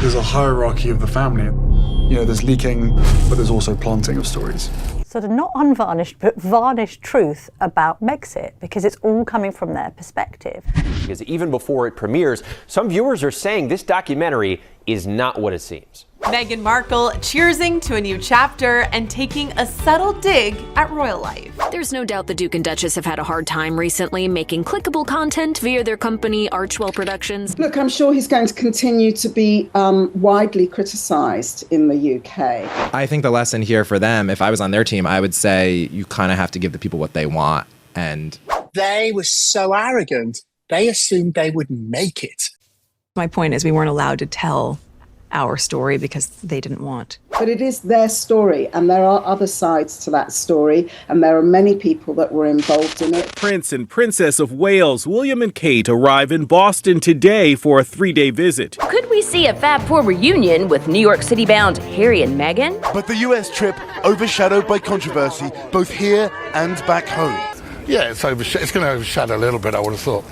There's a hierarchy of the family. You know, there's leaking, but there's also planting of stories. Sort of not unvarnished, but varnished truth about Megxit, because it's all coming from their perspective. Because even before it premieres, some viewers are saying this documentary is not what it seems. Meghan Markle cheersing to a new chapter and taking a subtle dig at royal life. There's no doubt the Duke and Duchess have had a hard time recently making clickable content via their company, Archwell Productions. Look, I'm sure he's going to continue to be widely criticised in the UK. I think the lesson here for them, if I was on their team, I would say you kind of have to give the people what they want. And they were so arrogant, they assumed they would make it. My point is we weren't allowed to tell our story because they didn't want. But it is their story, and there are other sides to that story, and there are many people that were involved in it. Prince and Princess of Wales, William and Kate, arrive in Boston today for a 3-day visit. Could we see a Fab Four reunion with New York City-bound Harry and Meghan? But the US trip overshadowed by controversy, both here and back home. Yeah, it's going to overshadow a little bit, I would have thought.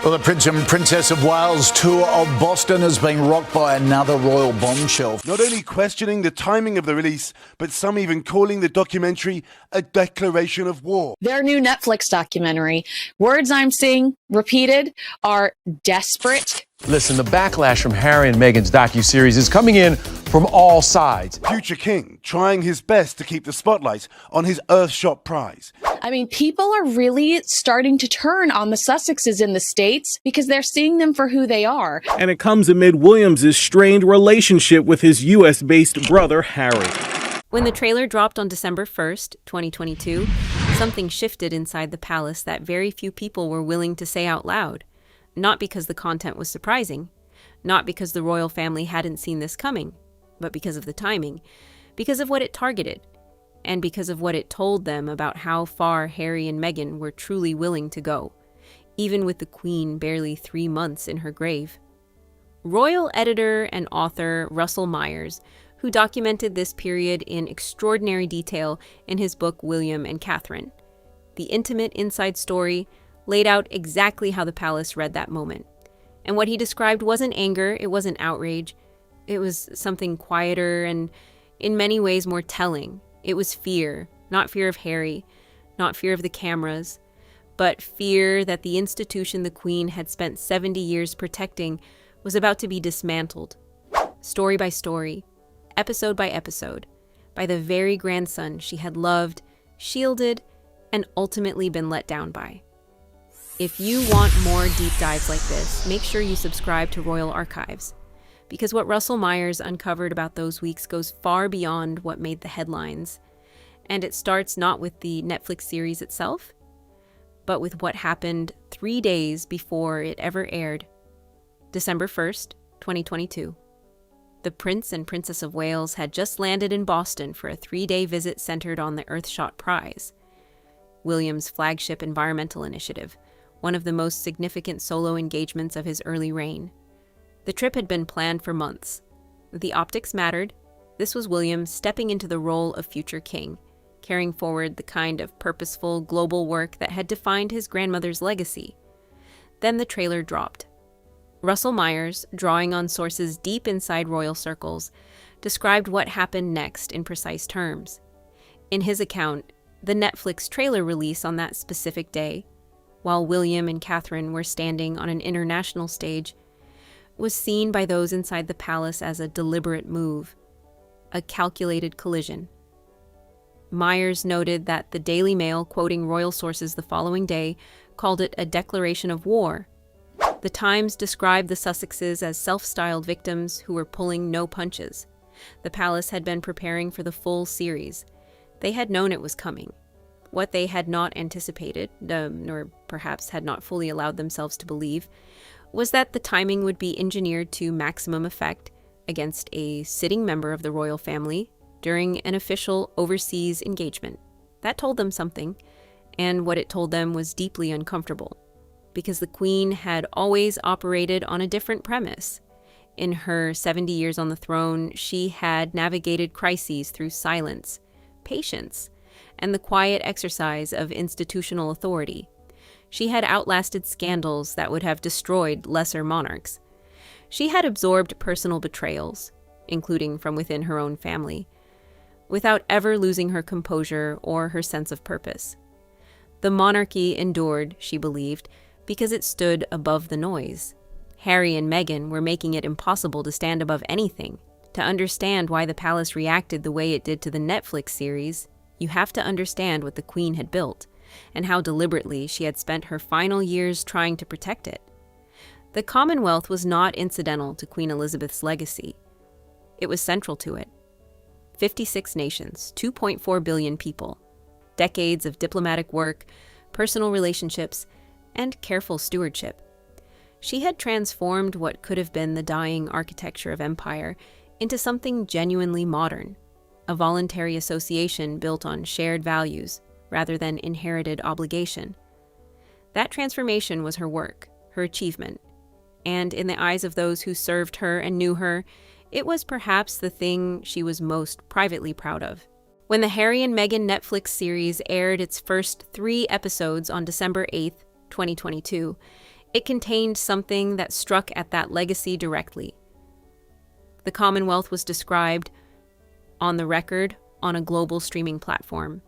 Well, the Prince and Princess of Wales tour of Boston has been rocked by another royal bombshell. Not only questioning the timing of the release, but some even calling the documentary a declaration of war. Their new Netflix documentary, words I'm seeing repeated are desperate. Listen, the backlash from Harry and Meghan's docuseries is coming in from all sides. Future King trying his best to keep the spotlight on his Earthshot prize. I mean, people are really starting to turn on the Sussexes in the States because they're seeing them for who they are. And it comes amid William's strained relationship with his US-based brother, Harry. When the trailer dropped on December 1st, 2022, something shifted inside the palace that very few people were willing to say out loud. Not because the content was surprising, not because the royal family hadn't seen this coming, but because of the timing, because of what it targeted, and because of what it told them about how far Harry and Meghan were truly willing to go, even with the Queen barely 3 months in her grave. Royal editor and author Russell Myers, who documented this period in extraordinary detail in his book William and Catherine, the intimate inside story, laid out exactly how the palace read that moment. And what he described wasn't anger, it wasn't outrage. It was something quieter and, in many ways, more telling. It was fear, not fear of Harry, not fear of the cameras, but fear that the institution the Queen had spent 70 years protecting was about to be dismantled. Story by story, episode by episode, by the very grandson she had loved, shielded, and ultimately been let down by. If you want more deep dives like this, make sure you subscribe to Royal Archives, because what Russell Myers uncovered about those weeks goes far beyond what made the headlines, and it starts not with the Netflix series itself, but with what happened 3 days before it ever aired. December 1st, 2022. The Prince and Princess of Wales had just landed in Boston for a 3-day visit centered on the Earthshot Prize, William's flagship environmental initiative, one of the most significant solo engagements of his early reign. The trip had been planned for months. The optics mattered. This was William stepping into the role of future king, carrying forward the kind of purposeful global work that had defined his grandmother's legacy. Then the trailer dropped. Russell Myers, drawing on sources deep inside royal circles, described what happened next in precise terms. In his account, the Netflix trailer release on that specific day, while William and Catherine were standing on an international stage, was seen by those inside the palace as a deliberate move, a calculated collision. Myers noted that the Daily Mail, quoting royal sources the following day, called it a declaration of war. The Times described the Sussexes as self-styled victims who were pulling no punches. The palace had been preparing for the full series. They had known it was coming. What they had not anticipated, or perhaps had not fully allowed themselves to believe, was that the timing would be engineered to maximum effect against a sitting member of the royal family during an official overseas engagement. That told them something, and what it told them was deeply uncomfortable, because the Queen had always operated on a different premise. In her 70 years on the throne, she had navigated crises through silence, patience, and the quiet exercise of institutional authority. She had outlasted scandals that would have destroyed lesser monarchs. She had absorbed personal betrayals, including from within her own family, without ever losing her composure or her sense of purpose. The monarchy endured, she believed, because it stood above the noise. Harry and Meghan were making it impossible to stand above anything. To understand why the palace reacted the way it did to the Netflix series, you have to understand what the Queen had built, and how deliberately she had spent her final years trying to protect it. The Commonwealth was not incidental to Queen Elizabeth's legacy. It was central to it. 56 nations, 2.4 billion people, decades of diplomatic work, personal relationships, and careful stewardship. She had transformed what could have been the dying architecture of empire into something genuinely modern, a voluntary association built on shared values rather than inherited obligation. That transformation was her work, her achievement, and in the eyes of those who served her and knew her, it was perhaps the thing she was most privately proud of. When the Harry and Meghan Netflix series aired its first 3 episodes on December 8th, 2022, it contained something that struck at that legacy directly. The Commonwealth was described, on the record, on a global streaming platform,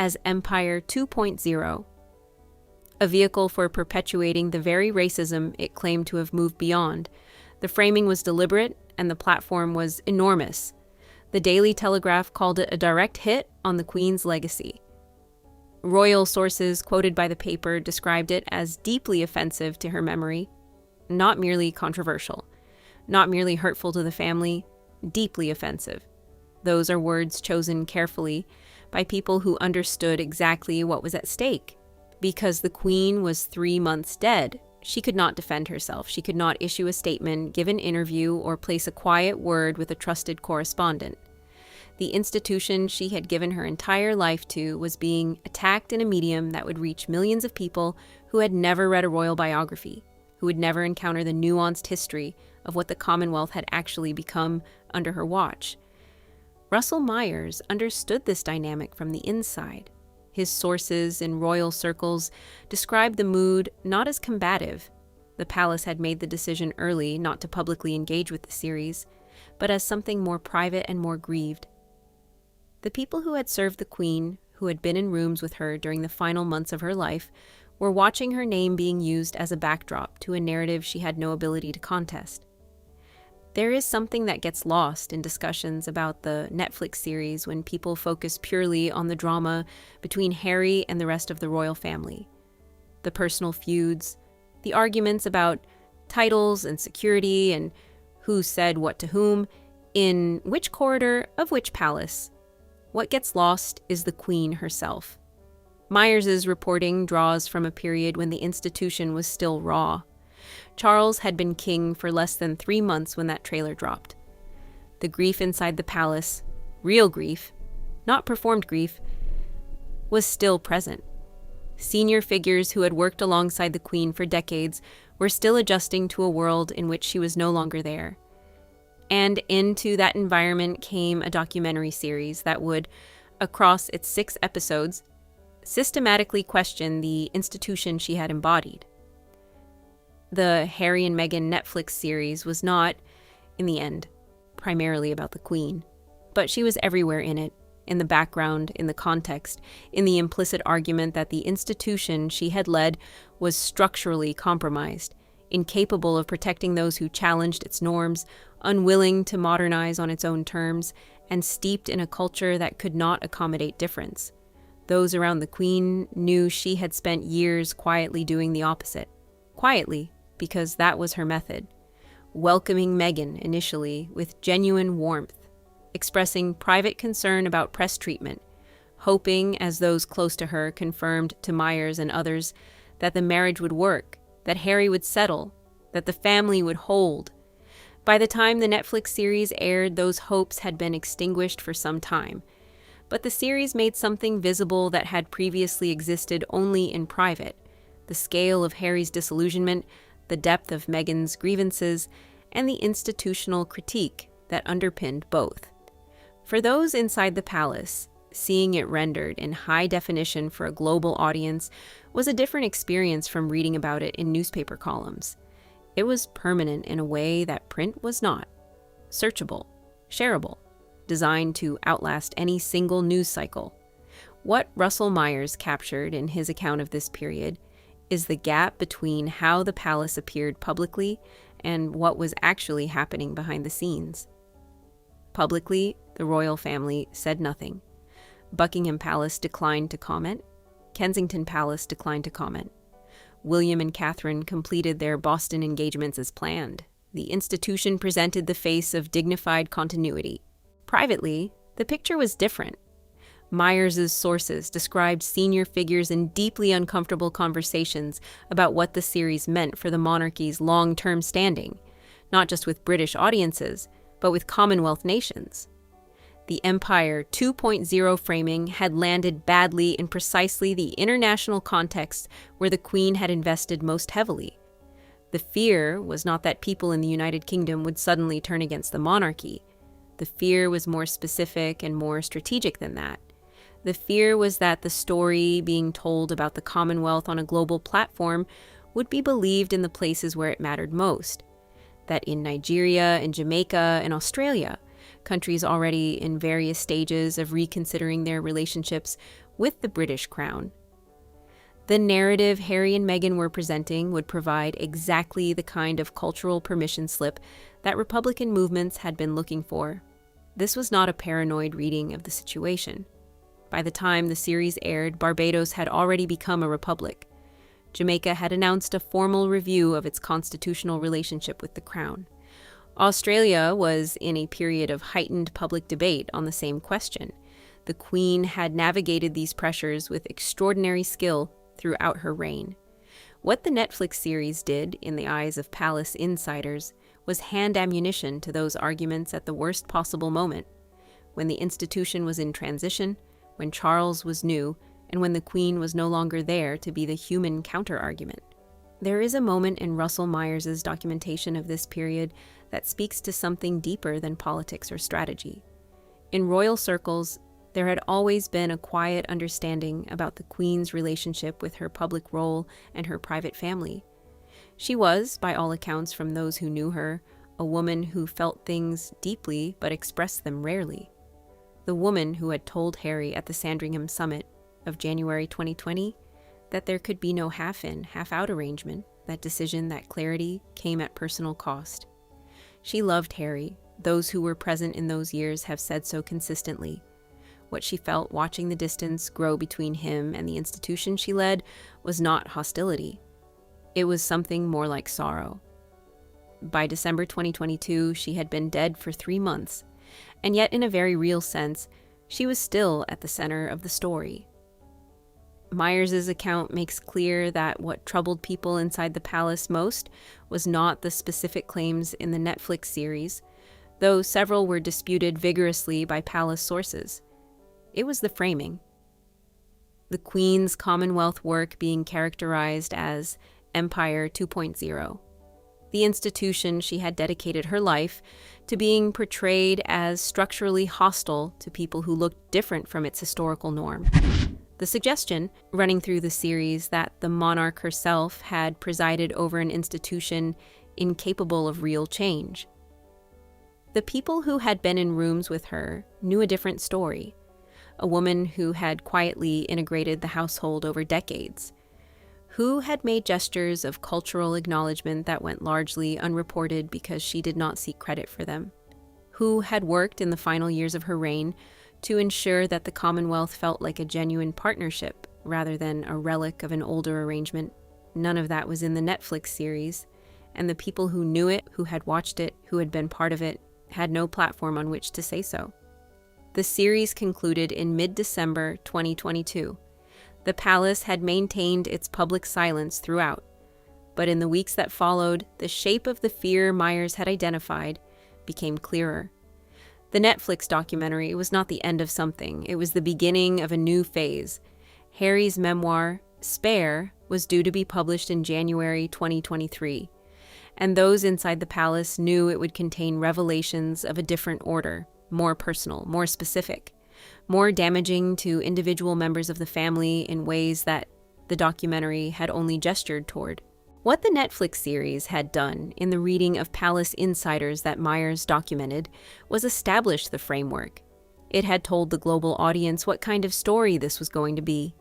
as Empire 2.0, a vehicle for perpetuating the very racism it claimed to have moved beyond. The framing was deliberate, and the platform was enormous. The Daily Telegraph called it a direct hit on the Queen's legacy. Royal sources quoted by the paper described it as deeply offensive to her memory, not merely controversial, not merely hurtful to the family, deeply offensive. Those are words chosen carefully by people who understood exactly what was at stake. Because the Queen was 3 months dead, she could not defend herself. She could not issue a statement, give an interview, or place a quiet word with a trusted correspondent. The institution she had given her entire life to was being attacked in a medium that would reach millions of people who had never read a royal biography, who would never encounter the nuanced history of what the Commonwealth had actually become under her watch. Russell Myers understood this dynamic from the inside. His sources in royal circles described the mood not as combative. The palace had made the decision early not to publicly engage with the series, but as something more private and more grieved. The people who had served the Queen, who had been in rooms with her during the final months of her life, were watching her name being used as a backdrop to a narrative she had no ability to contest. There is something that gets lost in discussions about the Netflix series when people focus purely on the drama between Harry and the rest of the royal family. The personal feuds, the arguments about titles and security and who said what to whom, in which corridor of which palace. What gets lost is the Queen herself. Myers's reporting draws from a period when the institution was still raw. Charles had been king for less than 3 months when that trailer dropped. The grief inside the palace, real grief, not performed grief, was still present. Senior figures who had worked alongside the Queen for decades were still adjusting to a world in which she was no longer there. And into that environment came a documentary series that would, across its 6 episodes, systematically question the institution she had embodied. The Harry and Meghan Netflix series was not, in the end, primarily about the Queen, but she was everywhere in it, in the background, in the context, in the implicit argument that the institution she had led was structurally compromised, incapable of protecting those who challenged its norms, unwilling to modernize on its own terms, and steeped in a culture that could not accommodate difference. Those around the Queen knew she had spent years quietly doing the opposite. Quietly, because that was her method. Welcoming Meghan initially with genuine warmth, expressing private concern about press treatment, hoping, as those close to her confirmed to Myers and others, that the marriage would work, that Harry would settle, that the family would hold. By the time the Netflix series aired, those hopes had been extinguished for some time. But the series made something visible that had previously existed only in private: the scale of Harry's disillusionment, the depth of Meghan's grievances, and the institutional critique that underpinned both. For those inside the palace, seeing it rendered in high definition for a global audience was a different experience from reading about it in newspaper columns. It was permanent in a way that print was not. Searchable, shareable, designed to outlast any single news cycle. What Russell Myers captured in his account of this period is the gap between how the palace appeared publicly and what was actually happening behind the scenes. Publicly, the royal family said nothing. Buckingham Palace declined to comment. Kensington Palace declined to comment. William and Catherine completed their Boston engagements as planned. The institution presented the face of dignified continuity. Privately, the picture was different. Myers's sources described senior figures in deeply uncomfortable conversations about what the series meant for the monarchy's long-term standing, not just with British audiences, but with Commonwealth nations. The Empire 2.0 framing had landed badly in precisely the international context where the Queen had invested most heavily. The fear was not that people in the United Kingdom would suddenly turn against the monarchy. The fear was more specific and more strategic than that. The fear was that the story being told about the Commonwealth on a global platform would be believed in the places where it mattered most. That in Nigeria and Jamaica and Australia, countries already in various stages of reconsidering their relationships with the British Crown. The narrative Harry and Meghan were presenting would provide exactly the kind of cultural permission slip that Republican movements had been looking for. This was not a paranoid reading of the situation. By the time the series aired, Barbados had already become a republic. Jamaica had announced a formal review of its constitutional relationship with the Crown. Australia was in a period of heightened public debate on the same question. The Queen had navigated these pressures with extraordinary skill throughout her reign. What the Netflix series did, in the eyes of palace insiders, was hand ammunition to those arguments at the worst possible moment, when the institution was in transition, when Charles was new, and when the Queen was no longer there to be the human counter-argument. There is a moment in Russell Myers's documentation of this period that speaks to something deeper than politics or strategy. In royal circles, there had always been a quiet understanding about the Queen's relationship with her public role and her private family. She was, by all accounts from those who knew her, a woman who felt things deeply but expressed them rarely. The woman who had told Harry at the Sandringham Summit of January 2020 that there could be no half-in, half-out arrangement, that decision, that clarity came at personal cost. She loved Harry. Those who were present in those years have said so consistently. What she felt watching the distance grow between him and the institution she led was not hostility. It was something more like sorrow. By December 2022, she had been dead for 3 months, and yet in a very real sense, she was still at the center of the story. Myers's account makes clear that what troubled people inside the palace most was not the specific claims in the Netflix series, though several were disputed vigorously by palace sources. It was the framing. The Queen's Commonwealth work being characterized as Empire 2.0. The institution she had dedicated her life to being portrayed as structurally hostile to people who looked different from its historical norm. The suggestion, running through the series, that the monarch herself had presided over an institution incapable of real change. The people who had been in rooms with her knew a different story. A woman who had quietly integrated the household over decades, who had made gestures of cultural acknowledgement that went largely unreported because she did not seek credit for them, who had worked in the final years of her reign to ensure that the Commonwealth felt like a genuine partnership rather than a relic of an older arrangement. None of that was in the Netflix series, and the people who knew it, who had watched it, who had been part of it, had no platform on which to say so. The series concluded in mid-December 2022. The palace had maintained its public silence throughout, but in the weeks that followed, the shape of the fear Myers had identified became clearer. The Netflix documentary was not the end of something, it was the beginning of a new phase. Harry's memoir, Spare, was due to be published in January 2023, and those inside the palace knew it would contain revelations of a different order, more personal, more specific, more damaging to individual members of the family in ways that the documentary had only gestured toward. What the Netflix series had done in the reading of palace insiders that Myers documented was establish the framework. It had told the global audience what kind of story this was going to be.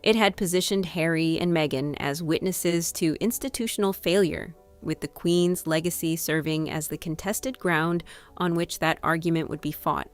It had positioned Harry and Meghan as witnesses to institutional failure, with the Queen's legacy serving as the contested ground on which that argument would be fought.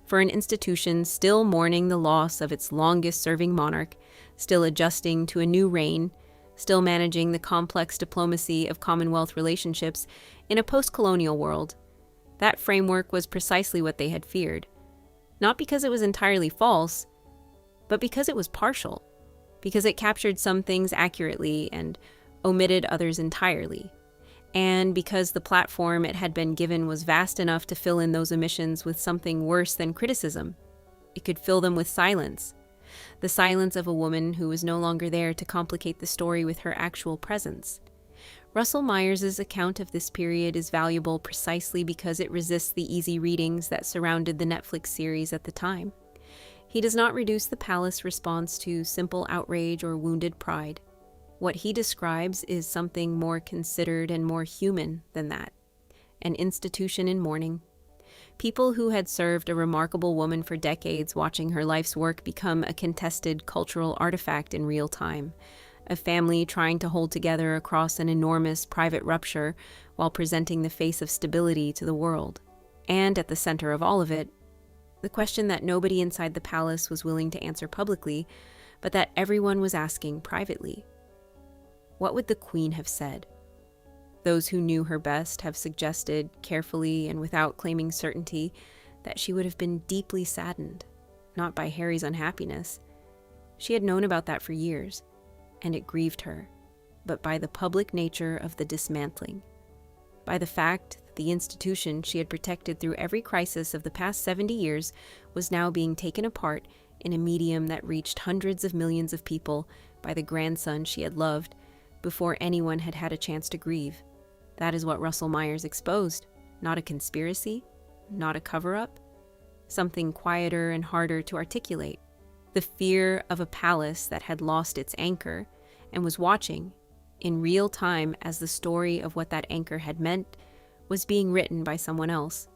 For an institution still mourning the loss of its longest-serving monarch, still adjusting to a new reign, still managing the complex diplomacy of Commonwealth relationships in a post-colonial world, that framework was precisely what they had feared. Not because it was entirely false, but because it was partial, because it captured some things accurately and omitted others entirely, and because the platform it had been given was vast enough to fill in those omissions with something worse than criticism. It could fill them with silence, the silence of a woman who was no longer there to complicate the story with her actual presence. Russell Myers' account of this period is valuable precisely because it resists the easy readings that surrounded the Netflix series at the time. He does not reduce the palace response to simple outrage or wounded pride. What he describes is something more considered and more human than that. An institution in mourning. People who had served a remarkable woman for decades watching her life's work become a contested cultural artifact in real time. A family trying to hold together across an enormous private rupture while presenting the face of stability to the world. And at the center of all of it, the question that nobody inside the palace was willing to answer publicly, but that everyone was asking privately. What would the Queen have said? Those who knew her best have suggested, carefully and without claiming certainty, that she would have been deeply saddened, not by Harry's unhappiness. She had known about that for years, and it grieved her, but by the public nature of the dismantling, by the fact that the institution she had protected through every crisis of the past 70 years was now being taken apart in a medium that reached hundreds of millions of people by the grandson she had loved, before anyone had had a chance to grieve. That is what Russell Myers exposed. Not a conspiracy, not a cover-up, something quieter and harder to articulate. The fear of a palace that had lost its anchor and was watching, in real time as the story of what that anchor had meant was being written by someone else.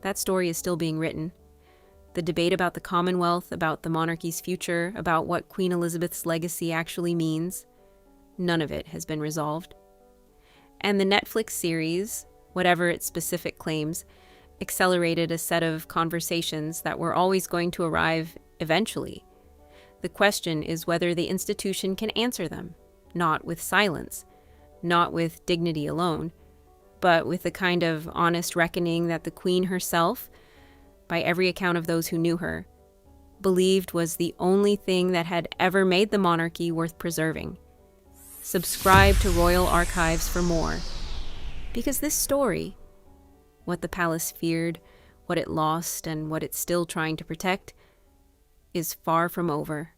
That story is still being written. The debate about the Commonwealth, about the monarchy's future, about what Queen Elizabeth's legacy actually means, none of it has been resolved. And the Netflix series, whatever its specific claims, accelerated a set of conversations that were always going to arrive eventually. The question is whether the institution can answer them, not with silence, not with dignity alone, but with the kind of honest reckoning that the Queen herself, by every account of those who knew her, believed was the only thing that had ever made the monarchy worth preserving. Subscribe to Royal Archives for more, because this story, what the palace feared, what it lost, and what it's still trying to protect, is far from over.